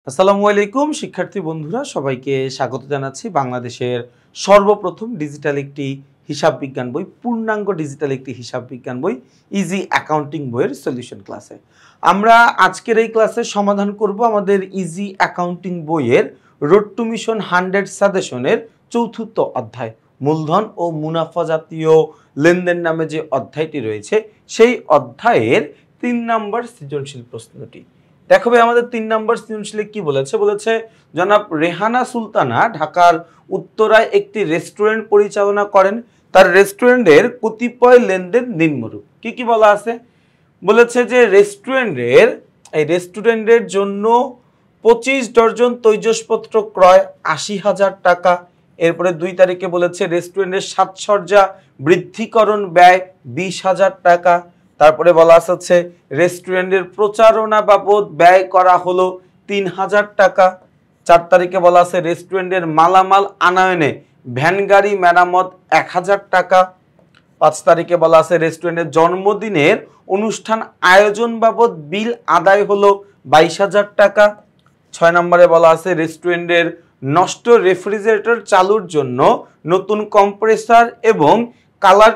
আসসালামু আলাইকুম শিক্ষার্থী বন্ধুরা, সবাইকে স্বাগত জানাচ্ছি বাংলাদেশের সর্বপ্রথম ডিজিটাল একটি হিসাব বিজ্ঞান বই, পূর্ণাঙ্গ ডিজিটাল একটি হিসাব বিজ্ঞান বই ইজি অ্যাকাউন্টিং বইয়ের সলিউশন ক্লাসে। আমরা আজকের এই ক্লাসে সমাধান করব আমাদের ইজি অ্যাকাউন্টিং বইয়ের রোড টু মিশন 100 সাজেশনের চতুর্থ অধ্যায়, মূলধন ও মুনাফা জাতীয় লেনদেন নামে যে অধ্যায়টি রয়েছে সেই অধ্যায়ের 3 নম্বর সৃজনশীল প্রশ্নটি। দেখো ভাই, আমাদের 3 নম্বর সৃজনশীলে কি বলেছে জনাব রেহানা সুলতানা ঢাকার উত্তরায় একটি রেস্টুরেন্ট পরিচালনা করেন। তার রেস্টুরেন্টের কতিপয় লেনদেন নিম্নরূপ। কি বলা আছে? বলেছে যে রেস্টুরেন্টের জন্য 25 ডজন তৈজসপত্র ক্রয় 80,000 টাকা। এরপরে 2 তারিখে বলেছে রেস্টুরেন্টের সাজসজ্জা বৃদ্ধিকরণ ব্যয় 20,000 টাকা। তারপরে বলা আছে রেস্টুরেন্টের প্রচারণা বাবদ ব্যয় করা হলো 3,000 টাকা। 4 তারিখে বলা আছে রেস্টুরেন্টের মালামাল আনয়নে ভ্যান গাড়ি মেরামত 1,000 টাকা। 5 তারিখে বলা আছে রেস্টুরেন্টের জন্মদিনের অনুষ্ঠান আয়োজন বাবদ বিল আদায় হলো 22,000 টাকা। 6 নম্বরে বলা আছে রেস্টুরেন্টের নষ্ট রেফ্রিজারেটর চালুর জন্য নতুন কম্প্রেসার এবং কালার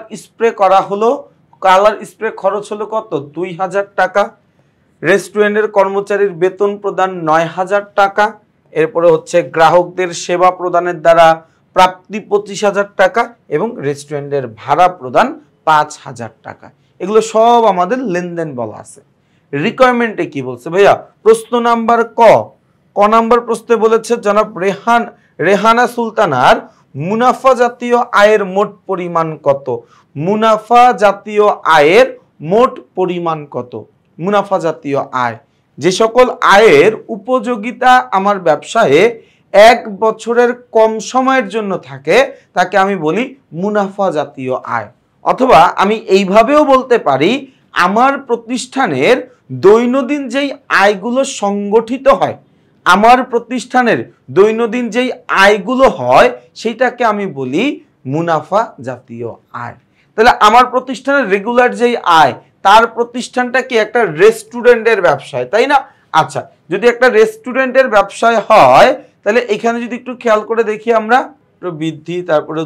স্প্রে খরচ হলো কত? 2,000 টাকা। রেস্টুরেন্টের কর্মচারীর বেতন প্রদান 9,000 টাকা। এরপরে গ্রাহকদের সেবা প্রদানের দ্বারা প্রাপ্তি 25,000 টাকা এবং রেস্টুরেন্টের ভাড়া প্রদান 5,000 টাকা। এগুলো সব আমাদের লেনদেন বলা আছে। রিকোয়ারমেন্টে কি বলছে ভাইয়া? প্রশ্ন নাম্বার ক নাম্বার প্রশ্নে বলেছে জনাব রেহানা সুলতানার মুনাফা জাতীয় আয়ের মোট পরিমাণ কত? মুনাফা জাতীয় আয়ের মোট পরিমাণ কত? মুনাফা জাতীয় আয়, যে সকল আয়ের উপযোগিতা আমার ব্যবসায়ে 1 বছরের কম সময়ের জন্য থাকে তাকে আমি বলি মুনাফা জাতীয় আয়। অথবা আমি এইভাবেও বলতে পারি, আমার প্রতিষ্ঠানের দৈনন্দিন যেই আয়গুলো সংগঠিত হয়, আমার প্রতিষ্ঠানের দৈনন্দিন যেই আয়গুলো হয় সেইটাকে আমি বলি মুনাফা জাতীয় আয়। তাহলে আমার প্রতিষ্ঠানের রেগুলার যেই আয়, তার প্রতিষ্ঠানটা কি একটা রেস্টুরেন্টের ব্যবসায়, তাই না? আচ্ছা, যদি একটা রেস্টুরেন্টের ব্যবসায় হয় তাহলে এখানে যদি একটু খেয়াল করে দেখি আমরা বৃদ্ধি, তারপরে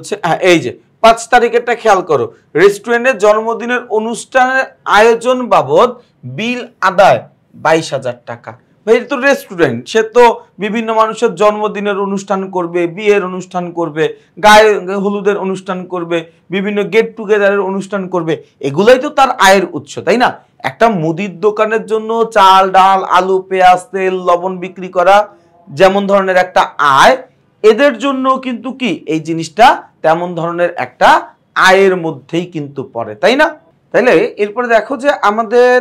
এই যে 5 তারিখেরটা খেয়াল করো, রেস্টুরেন্টের জন্মদিনের অনুষ্ঠানের আয়োজন বাবদ বিল আদায় 22,000 টাকা। ভাই, তো রেস্টুরেন্ট, সে তো বিভিন্ন মানুষের জন্মদিনের অনুষ্ঠান করবে, বিয়ের অনুষ্ঠান করবে, গায়ে হলুদের অনুষ্ঠান করবে, বিভিন্ন গেট টুগেদারের অনুষ্ঠান করবে, এগুলাই তো তার আয়ের উৎস, তাই না? একটা মুদির দোকানের জন্য চাল ডাল আলু পেঁয়াজ তেল লবণ বিক্রি করা যেমন ধরনের একটা আয়, এদের জন্য কিন্তু কি এই জিনিসটা তেমন ধরনের একটা আয়ের মধ্যেই কিন্তু পড়ে, তাই না? তাইলে এরপরে দেখো যে আমাদের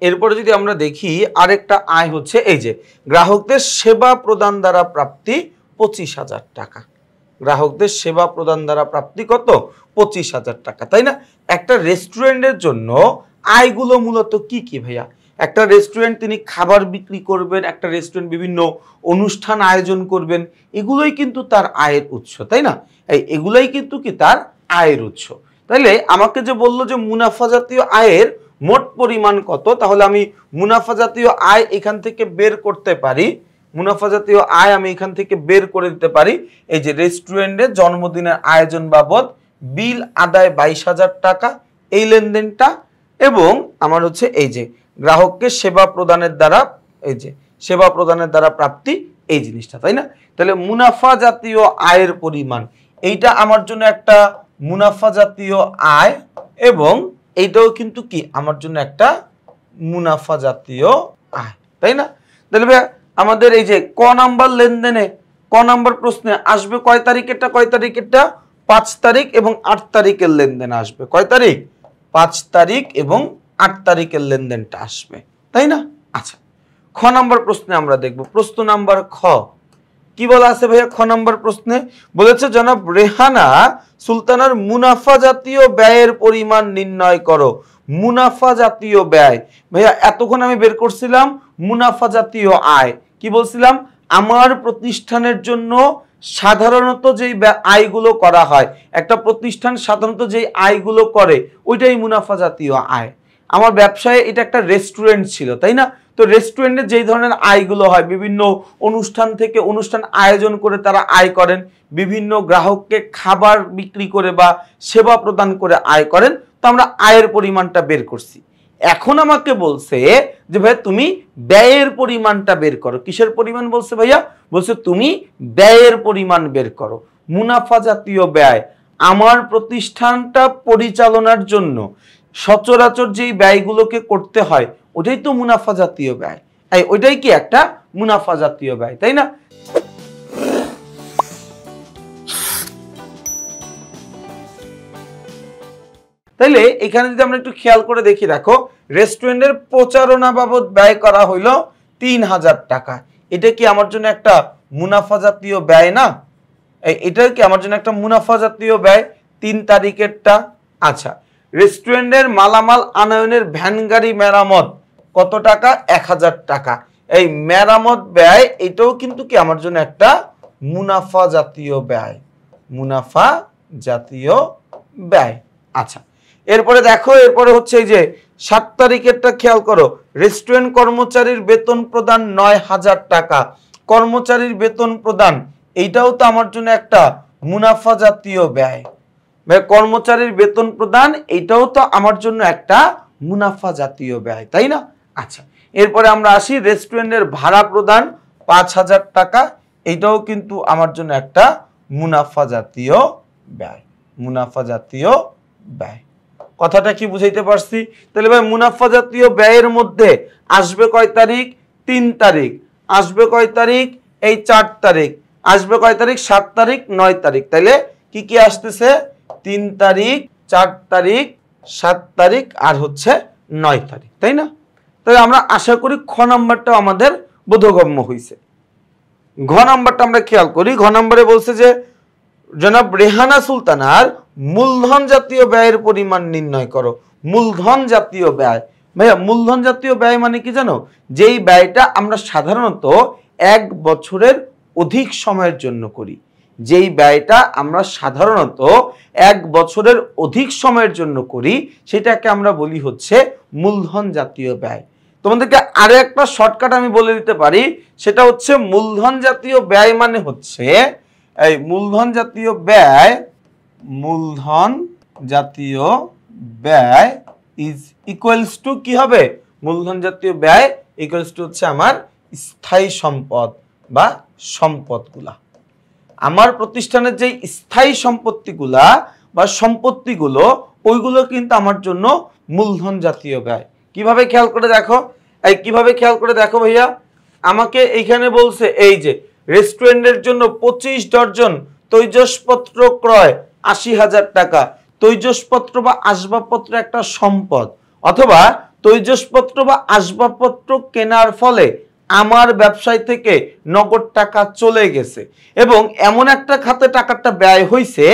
এরপরে যদি আমরা দেখি আরেকটা আয় হচ্ছে এই যে গ্রাহকদের সেবা প্রদান দ্বারা প্রাপ্তি 25,000 টাকা। গ্রাহকদের সেবা প্রদান দ্বারা প্রাপ্তি কত? 25,000 টাকা, তাই না? একটা রেস্টুরেন্টের জন্য আয়গুলো মূলত কি ভাইয়া? একটা রেস্টুরেন্ট তিনি খাবার বিক্রি করবেন, একটা রেস্টুরেন্ট বিভিন্ন অনুষ্ঠান আয়োজন করবেন, এগুলোই কিন্তু তার আয়ের উৎস, তাই না? এগুলাই কিন্তু কি তার আয়ের উৎস। তাইলে আমাকে যে বললো যে মুনাফা জাতীয় আয়ের মোট পরিমাণ কত, তাহলে আমি মুনাফা জাতীয় আয় এখান থেকে বের করতে পারি। মুনাফা জাতীয় আয় আমি এখান থেকে বের করে দিতে পারি। এই যে রেস্টুরেন্টের জন্মদিনের আয়োজন বাবদ বিল আদায় 22,000 টাকা, এই লেনদেনটা, এবং আমার এই যে গ্রাহককে সেবা প্রদানের দ্বারা প্রাপ্তি, এই জিনিসটা, তাই না? তাহলে মুনাফা জাতীয় আয়ের পরিমাণ, এইটা আমার জন্য একটা মুনাফা জাতীয় আয়, এবং এইটাও কিন্তু কি আমার জন্য একটা মুনাফা জাতীয় আয়, তাই না? তাহলে ভাই আমাদের এই যে ক নাম্বার লেনদেনে, ক নাম্বার প্রশ্নে আসবে কয় তারিখেরটা? 5 তারিখ এবং 8 তারিখের লেনদেন আসবে। কয় তারিখ? 5 তারিখ এবং 8 তারিখের লেনদেনটা আসবে, তাই না? আচ্ছা, খ নাম্বার প্রশ্নে আমরা দেখব। প্রশ্ন নাম্বার খ কি বলা আছে ভাইয়া? খ নাম্বার প্রশ্নে বলেছে জনাব রেহানা সুলতানার মুনাফা জাতীয় ব্যয়ের পরিমাণ নির্ণয় করো। মুনাফা জাতীয় ব্যয়, ভাইয়া এতক্ষণ আমি বের করছিলাম মুনাফা জাতীয় আয়। কি বলছিলাম? আমার প্রতিষ্ঠানের জন্য সাধারণত যেই আয়গুলো করা হয়, একটা প্রতিষ্ঠান সাধারণত যেই আয়গুলো করে ওইটাই মুনাফা জাতীয় আয়। আমার ব্যবসায় এটা একটা রেস্টুরেন্ট ছিল, তাই না? তো রেস্টুরেন্টে যেই ধরনের আয়গুলো হয়, বিভিন্ন অনুষ্ঠান থেকে অনুষ্ঠান আয়োজন করে তারা আয় করেন, বিভিন্ন গ্রাহককে খাবার বিক্রি করে বা সেবা প্রদান করে আয় করেন। তো আমরা আয়ের পরিমাণটা বের করছি। এখন আমাকে বলছে যে ভাইয়া তুমি ব্যয়ের পরিমাণটা বের করো। কিসের পরিমাণ বলছে ভাইয়া? বলছে তুমি ব্যয়ের পরিমাণ বের করো। মুনাফা জাতীয় ব্যয়, আমার প্রতিষ্ঠানটা পরিচালনার জন্য সচরাচর যেই ব্যয়গুলোকে করতে হয় ওটাই তো মুনাফা জাতীয় ব্যয়। ওইটাই কি একটা মুনাফা জাতীয় ব্যয়, তাই না? তাইলে এখানে যদি আমরা একটু খেয়াল করে দেখি, দেখো রেস্টুরেন্টের প্রচারণা বাবদ ব্যয় করা হইলো 3000 টাকা। এটা কি আমার জন্য একটা মুনাফা জাতীয় ব্যয় না? এটা কি আমার জন্য একটা মুনাফা জাতীয় ব্যয়? 3 তারিখেরটা। আচ্ছা, রেস্টুরেন্টের মালামাল আনয়নের ভ্যান গাড়ি মেরামত কত টাকা? 1000 টাকা। এই মেরামত ব্যয় এটাও কিন্তু কি আমার জন্য একটা মুনাফা জাতীয় ব্যয়, মুনাফা জাতীয় ব্যয়। আচ্ছা, এরপরে দেখো, এরপরে হচ্ছে এই যে 7 তারিখেরটা খেয়াল করো, রেস্টুরেন্ট কর্মচারীর বেতন প্রদান 9000 টাকা। কর্মচারীর বেতন প্রদান এইটাও তো আমার জন্য একটা মুনাফা জাতীয় ব্যয়। কর্মচারীর বেতন প্রদান এটাও তো আমার জন্য একটা মুনাফা জাতীয় ব্যয়, তাই না? আচ্ছা, এরপরে আমরা আসি, রেস্টুরেন্টের ভাড়া প্রদান 5000 টাকা। এটাও কিন্তু আমার জন্য একটা মুনাফা জাতীয় ব্যয়, মুনাফা জাতীয় ব্যয়। কথাটা কি বুঝাইতে পারছি? তাহলে ভাই মুনাফা জাতীয় ব্যয়ের মধ্যে আসবে কয় তারিখ? 3 তারিখ। আসবে কয় তারিখ? এই 4 তারিখ। আসবে কয় তারিখ? 7 তারিখ, 9 তারিখ। তাইলে কি কি আসতেছে? 3 তারিখ, 4 তারিখ, 7 তারিখ আর হচ্ছে 9 তারিখ, তাই না? তাহলে আমরা আশা করি খ নাম্বারটা আমাদের বোধগম্য হয়েছে। ঘ নাম্বারটা আমরা খেয়াল করি। ঘ নাম্বারে বলছে যে জনাব রেহানা সুলতানার মূলধন জাতীয় ব্যয়ের পরিমাণ নির্ণয় করো। মূলধন জাতীয় ব্যয়, ভাইয়া মূলধন জাতীয় ব্যয় মানে কি জানো? যেই ব্যয়টা আমরা সাধারণত 1 বছরের অধিক সময়ের জন্য করি, যেই ব্যয়টা আমরা সাধারণত 1 বছরের অধিক সময়ের জন্য করি সেটাকে আমরা বলি হচ্ছে মূলধন জাতীয় ব্যয়। তোমাদেরকে আরো একটা শর্টকাট আমি বলে দিতে পারি, সেটা হচ্ছে মূলধন জাতীয় ব্যয় মানে হচ্ছে এই মূলধন জাতীয় ব্যয়, মূলধন জাতীয় ব্যয় ইজ ইকুয়ালস টু কি হবে? মূলধন জাতীয় ব্যয় ইকুয়ালস টু হচ্ছে আমার স্থায়ী সম্পদ বা সম্পদগুলা। আমার প্রতিষ্ঠানের যে স্থায়ী সম্পত্তিগুলা বা সম্পত্তিগুলো ওইগুলো কিন্তু আমার জন্য মূলধন জাতীয় ব্যয়। কিভাবে খেয়াল করে দেখো, কিভাবে খেয়াল করে দেখো ভাইয়া, আমাকে এইখানে বলছে এই যে রেস্টুরেন্টের জন্য 25 ডজন তৈজসপত্র ক্রয় 80,000 টাকা। তৈজসপত্র বা আসবাবপত্র একটা সম্পদ, অথবা তৈজসপত্র বা আসবাবপত্র কেনার ফলে আমার ব্যবসায় থেকে নগদ টাকা চলে গেছে এবং এমন একটা খাতে টাকাটা ব্যয় হয়েছে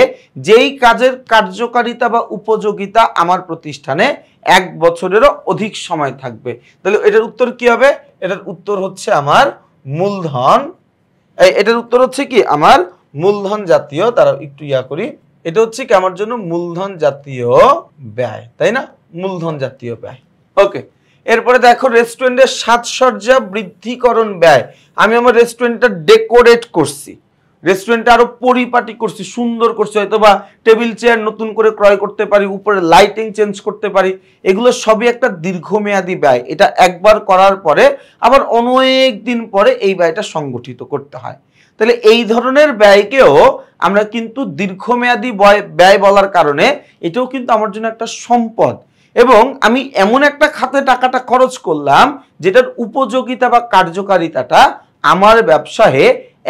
যেই কাজের কার্যকারিতা বা উপযোগিতা আমার প্রতিষ্ঠানে 1 বছরেরও অধিক সময় থাকবে। তাহলে এটার উত্তর কি হবে? এটার উত্তর হচ্ছে আমার মূলধন, এটার উত্তর হচ্ছে কি আমার মূলধন জাতীয়, তারা একটু ইয়া করি, এটা হচ্ছে কি আমার জন্য মূলধন জাতীয় ব্যয়, তাই না? মূলধন জাতীয় ব্যয়। ওকে, এরপরে দেখো রেস্টুরেন্টের সাজসজ্জা বৃদ্ধিকরণ ব্যয়। আমি আমার রেস্টুরেন্টটা ডেকোরেট করছি, রেস্টুরেন্টটা আরো পরিপাটি করছি, সুন্দর করছি, হয়তো বা টেবিল চেয়ার নতুন করে ক্রয় করতে পারি, উপরে লাইটিং চেঞ্জ করতে পারি। এগুলো সবই একটা দীর্ঘমেয়াদী ব্যয়। এটা একবার করার পরে আবার অনেক দিন পরে এই ব্যয়টা সংগঠিত করতে হয়। তাহলে এই ধরনের ব্যয়কেও আমরা কিন্তু দীর্ঘমেয়াদী ব্যয় বলার কারণে এটাও কিন্তু আমার জন্য একটা সম্পদ এবং আমি এমন একটা খাতে টাকাটা খরচ করলাম যেটার উপযোগিতা বা কার্যকারিতাটা আমার ব্যবসায়ে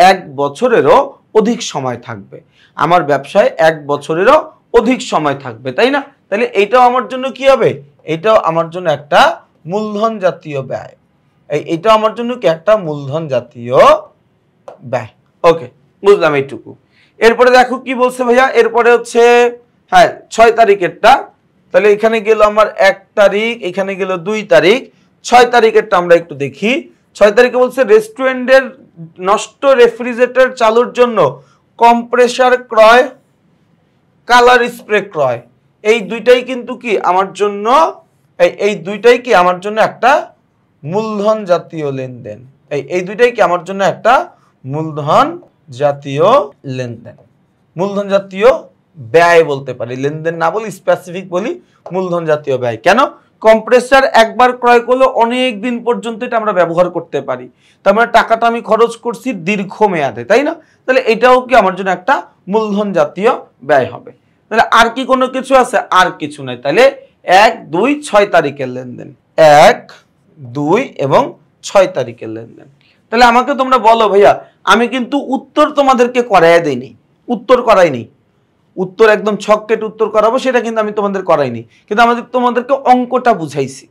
1 বছরেরও অধিক সময় থাকবে, আমার ব্যবসায় 1 বছরেরও অধিক সময় থাকবে, তাই না? তাহলে এইটাও আমার জন্য কি হবে? এটাও আমার জন্য একটা মূলধন জাতীয় ব্যয়। এইটাও আমার জন্য কি একটা মূলধন জাতীয় ব্যয়। ওকে, বুঝলাম এইটুকু। এরপরে দেখো কি বলছে ভাইয়া, এরপরে হচ্ছে হ্যাঁ 6 তারিখেরটা। তাহলে এখানে গেল আমার 1 তারিখ, এখানে গেল 2 তারিখ, 6 তারিখেরটা আমরা একটু দেখি। 6 তারিখে বলছে রেস্টুরেন্টের নষ্ট রেফ্রিজারেটর চালুর জন্য কম্প্রেসার ক্রয়, কালার স্প্রে ক্রয়, এই দুইটাই কিন্তু কি আমার জন্য এই দুইটাই কি আমার জন্য একটা মূলধন জাতীয় লেনদেন। এই দুইটাই কি আমার জন্য একটা মূলধন জাতীয় লেনদেন, মূলধন জাতীয় ব্যয় বলতে পারি, লেনদেন না বলি, স্পেসিফিক বলি মূলধন জাতীয় ব্যয়। কেন? কম্প্রেসার একবার ক্রয় করলে অনেক দিন পর্যন্ত এটা আমরা ব্যবহার করতে পারি, তার মানে টাকাটা আমি খরচ করছি দীর্ঘমেয়াদে, তাই না? তাহলে এটাও কি আমার জন্য একটা মূলধন জাতীয় ব্যয় হবে। তাহলে আর কি কোনো কিছু আছে? আর কিছু নাই। তাহলে 1, 2, 6 তারিখের লেনদেন, 1, 2 এবং 6 তারিখের লেনদেন। তাহলে আমাকে তোমরা বলো ভাইয়া, আমি কিন্তু উত্তর তোমাদেরকে করাই দেইনি, উত্তর করাইনি, উত্তর একদম ছককেট উত্তর করাবো সেটা কিন্তু আমি তোমাদের করাইনি, কিন্তু তোমাদেরকে অঙ্কটা বুঝাইছি,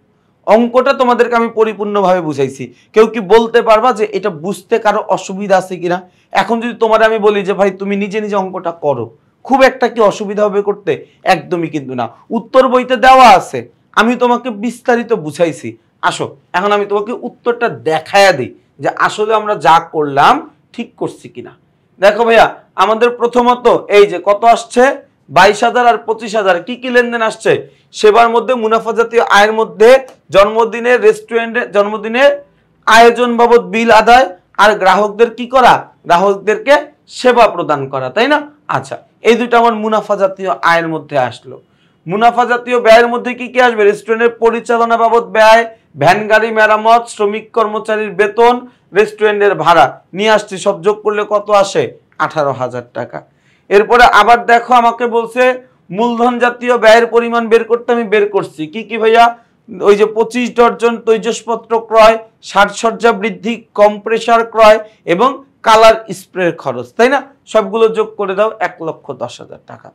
অঙ্কটা তোমাদেরকে আমি পরিপূর্ণভাবে বুঝাইছি। কেউ কি বলতে পারবা যে এটা বুঝতে কারো অসুবিধা আছে কিনা? এখন যদি তোমার আমি বলি যে ভাই তুমি নিজে নিজে অঙ্কটা করো, খুব একটা কি অসুবিধা হবে করতে? একদমই কিন্তু না, উত্তর বইতে দেওয়া আছে, আমি তোমাকে বিস্তারিত বুঝাইছি। আসো এখন আমি তোমাকে উত্তরটা দেখায়া দিই যে আসলে আমরা যা করলাম ঠিক করছি কিনা। দেখো ভাইয়া, আমাদের প্রথমত এই যে কত আসছে, 22,000 আর 25,000, কি কি লেনদেন আসছে? সেবার মধ্যে মুনাফা জাতীয় আয়ের মধ্যে জন্মদিনের রেস্টুরেন্টে জন্মদিনের আয়োজন বাবদ বিল আদায় আর গ্রাহকদের কি করা, গ্রাহকদেরকে সেবা প্রদান করা, তাই না? আচ্ছা, এই দুটো আমার মুনাফা জাতীয় আয়ের মধ্যে আসলো। মুনাফা জাতীয় ব্যয়ের মধ্যে কি কি আসবে? রেস্টুরেন্টের পরিচালনা বাবদ ব্যয়, ভ্যান গাড়ি মেরামত, শ্রমিক কর্মচারীর বেতন, রেস্টুরেন্টের ভাড়া নিয়ে আসছি, সব যোগ করলে কত আসে? 18,000 টাকা। এরপরে আবার দেখো আমাকে বলছে মূলধন জাতীয় ব্যয়ের পরিমাণ বের করতে, আমি বের করছি কি কি ভাইয়া? ওই যে 25 ডজন তৈজসপত্র ক্রয়, সাজসজ্জা বৃদ্ধি, কম্প্রেসার ক্রয় এবং কালার স্প্রের খরচ, তাই না? সবগুলো যোগ করে দাও 1,10,000 টাকা।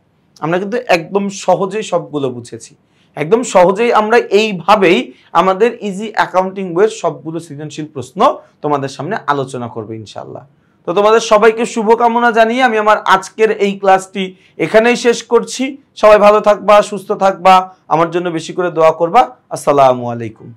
আমরা কিন্তু একদম সহজেই সবগুলো বুঝেছি, একদম সহজেই আমরা এইভাবেই আমাদের ইজি অ্যাকাউন্টিং বইয়ের সবগুলো সৃজনশীল প্রশ্ন তোমাদের সামনে আলোচনা করবো ইনশাআল্লাহ। তো তোমাদের সবাইকে শুভকামনা জানিয়ে আমি আমার আজকের এই ক্লাসটি এখানেই শেষ করছি। সবাই ভালো থাকবা, সুস্থ থাকবা, আমার জন্য বেশি করে দোয়া করবা। আসসালামু আলাইকুম।